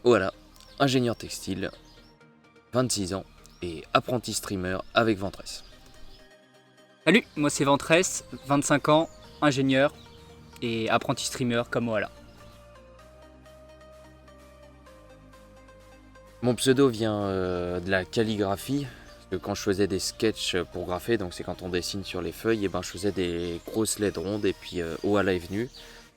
Voilà, ingénieur textile, 26 ans et apprenti streamer avec Ventress. Salut, moi c'est Ventress, 25 ans, ingénieur et apprenti streamer comme Oala. Mon pseudo vient de la calligraphie, parce que quand je faisais des sketchs pour grapher, donc c'est quand on dessine sur les feuilles, et ben je faisais des grosses lettres rondes et puis Oala est venu.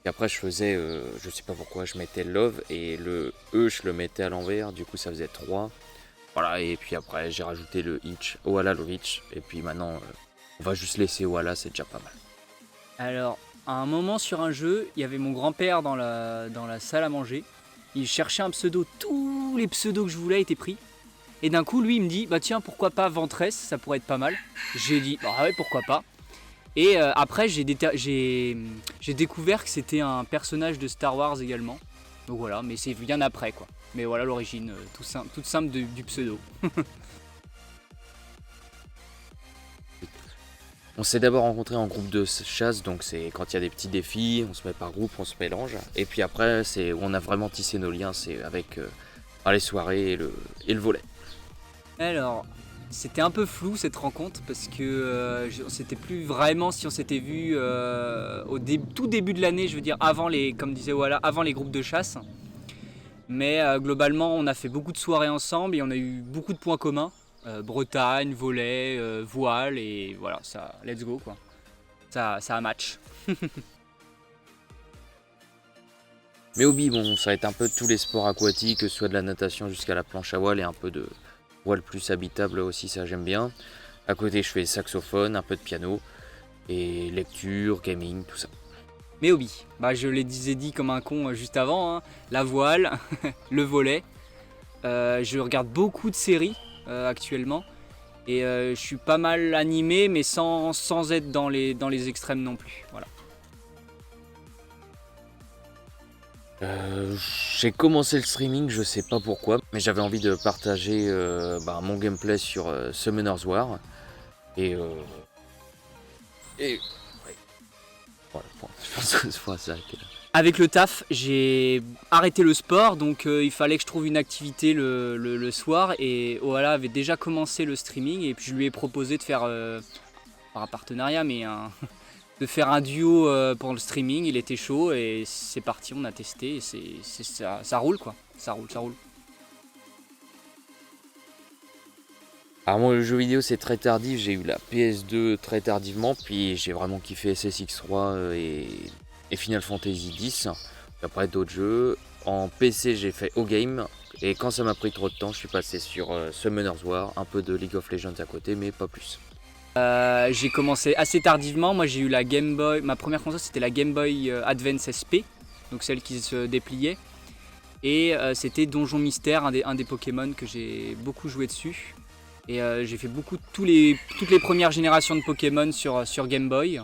Et après je faisais, je sais pas pourquoi, je mettais love et le E je le mettais à l'envers, du coup ça faisait 3. Voilà, et puis après j'ai rajouté le hitch, Oala le hitch, et puis maintenant on va juste laisser Oala, c'est déjà pas mal. Alors, à un moment sur un jeu, il y avait mon grand-père dans la salle à manger. Il cherchait un pseudo, tous les pseudos que je voulais étaient pris. Et d'un coup, lui, il me dit, bah tiens, pourquoi pas Ventress, ça pourrait être pas mal. J'ai dit, bah ouais, pourquoi pas. Et après, j'ai découvert que c'était un personnage de Star Wars également. Donc voilà, mais c'est bien après quoi. Mais voilà l'origine toute simple du pseudo. On s'est d'abord rencontrés en groupe de chasse, donc c'est quand il y a des petits défis, on se met par groupe, on se mélange. Et puis après, c'est où on a vraiment tissé nos liens, c'est avec les soirées et le volley. Alors, c'était un peu flou cette rencontre parce que on s'était plus vraiment si on s'était vu au tout début de l'année, je veux dire avant les, comme disait Walla, avant les groupes de chasse. Mais globalement, on a fait beaucoup de soirées ensemble et on a eu beaucoup de points communs. Bretagne, volley, voile et voilà, ça, let's go quoi. Ça a match. Mes hobbies, bon, ça va être un peu tous les sports aquatiques, que ce soit de la natation jusqu'à la planche à voile et un peu de voile plus habitable aussi, ça j'aime bien. À côté, je fais saxophone, un peu de piano et lecture, gaming, tout ça. Mes hobbies, bah, je les disais dit comme un con juste avant, hein. La voile, le volley. Je regarde beaucoup de séries actuellement et je suis pas mal animé mais sans être dans les extrêmes non plus. Voilà. J'ai commencé le streaming, je sais pas pourquoi, mais j'avais envie de partager mon gameplay sur Summoner's War. Et ouais. Voilà, bon, je pense que ce fois ça. Avec le taf, j'ai arrêté le sport, donc il fallait que je trouve une activité le soir. Et Oala avait déjà commencé le streaming, et puis je lui ai proposé de faire, pas un partenariat, mais de faire un duo pour le streaming. Il était chaud, et c'est parti, on a testé, et ça roule quoi, ça roule. Alors moi le jeu vidéo c'est très tardif, j'ai eu la PS2 très tardivement, puis j'ai vraiment kiffé SSX3 et Final Fantasy X. Puis après d'autres jeux. En PC j'ai fait O-Game, et quand ça m'a pris trop de temps je suis passé sur Summoner's War, un peu de League of Legends à côté mais pas plus. J'ai commencé assez tardivement, moi j'ai eu la Game Boy, ma première console c'était la Game Boy Advance SP, donc celle qui se dépliait. Et c'était Donjon Mystère, un des Pokémon que j'ai beaucoup joué dessus. Et j'ai fait toutes les premières générations de Pokémon sur Game Boy.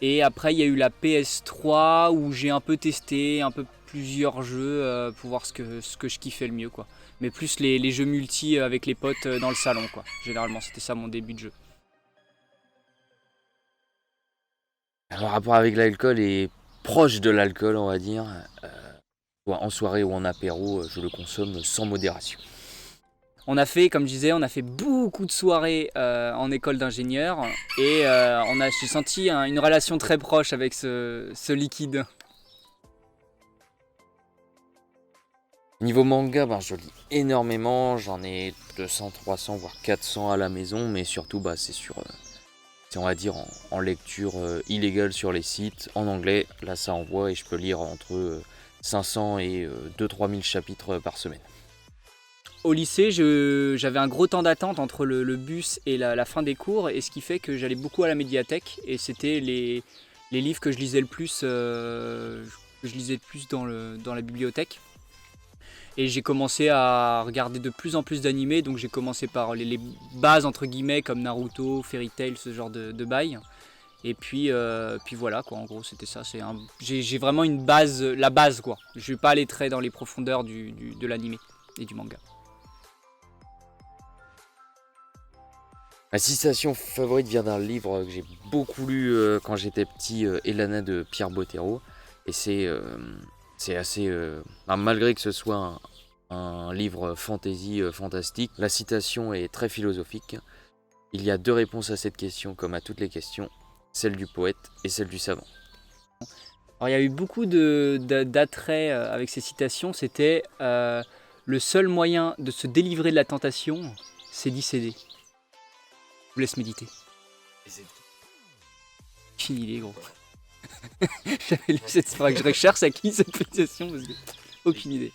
Et après il y a eu la PS3 où j'ai un peu testé plusieurs jeux pour voir ce que je kiffais le mieux quoi. Mais plus les jeux multi avec les potes dans le salon quoi. Généralement c'était ça mon début de jeu. Alors, rapport avec l'alcool est proche de l'alcool on va dire. En soirée ou en apéro, je le consomme sans modération. On a fait, comme je disais, on a fait beaucoup de soirées en école d'ingénieur et j'ai senti une relation très proche avec ce liquide. Niveau manga, je lis énormément, j'en ai 200, 300, voire 400 à la maison, mais surtout c'est on va dire en lecture illégale sur les sites, en anglais, là ça envoie et je peux lire entre 500 et 2-3 000 chapitres par semaine. Au lycée, j'avais un gros temps d'attente entre le bus et la fin des cours, et ce qui fait que j'allais beaucoup à la médiathèque, et c'était les livres que je lisais le plus, dans la bibliothèque. Et j'ai commencé à regarder de plus en plus d'animés, donc j'ai commencé par les bases entre guillemets comme Naruto, Fairy Tail, ce genre de bail. Puis voilà quoi, en gros c'était ça. J'ai vraiment une base, la base quoi. Je vais pas aller très dans les profondeurs de l'anime et du manga. Ma citation favorite vient d'un livre que j'ai beaucoup lu quand j'étais petit, Elana de Pierre Bottero. Et c'est assez... malgré que ce soit un livre fantasy fantastique, la citation est très philosophique. Il y a deux réponses à cette question, comme à toutes les questions, celle du poète et celle du savant. Alors il y a eu beaucoup d'attrait avec ces citations. C'était le seul moyen de se délivrer de la tentation, c'est d'y céder. Je vous laisse méditer. Aucune idée, gros. J'avais lu cette phrase, je recherche à qui cette citation parce que aucune idée.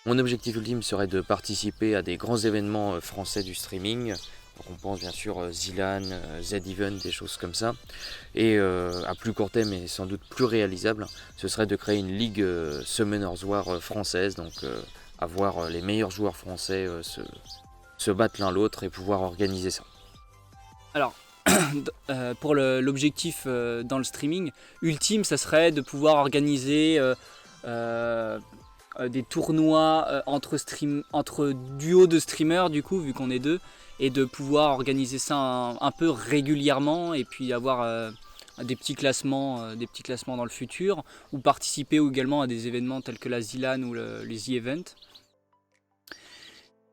Mon objectif ultime serait de participer à des grands événements français du streaming. Donc on pense bien sûr Zilan, Z-Event, des choses comme ça. Et à plus court terme et sans doute plus réalisable, ce serait de créer une ligue Summoners War française. Donc avoir les meilleurs joueurs français se battre l'un l'autre et pouvoir organiser ça. Alors, pour l'objectif dans le streaming, ultime, ça serait de pouvoir organiser des tournois entre duos de streamers, du coup, vu qu'on est deux, et de pouvoir organiser ça un peu régulièrement et puis avoir des petits classements dans le futur, ou participer également à des événements tels que la Zilan ou les Z-Event.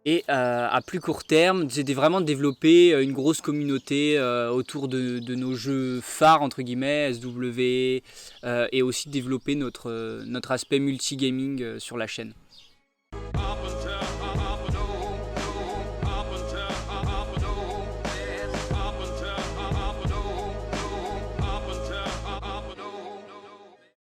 Et à plus court terme, c'était vraiment de développer une grosse communauté autour de nos jeux phares, entre guillemets, SW, et aussi de développer notre aspect multigaming sur la chaîne.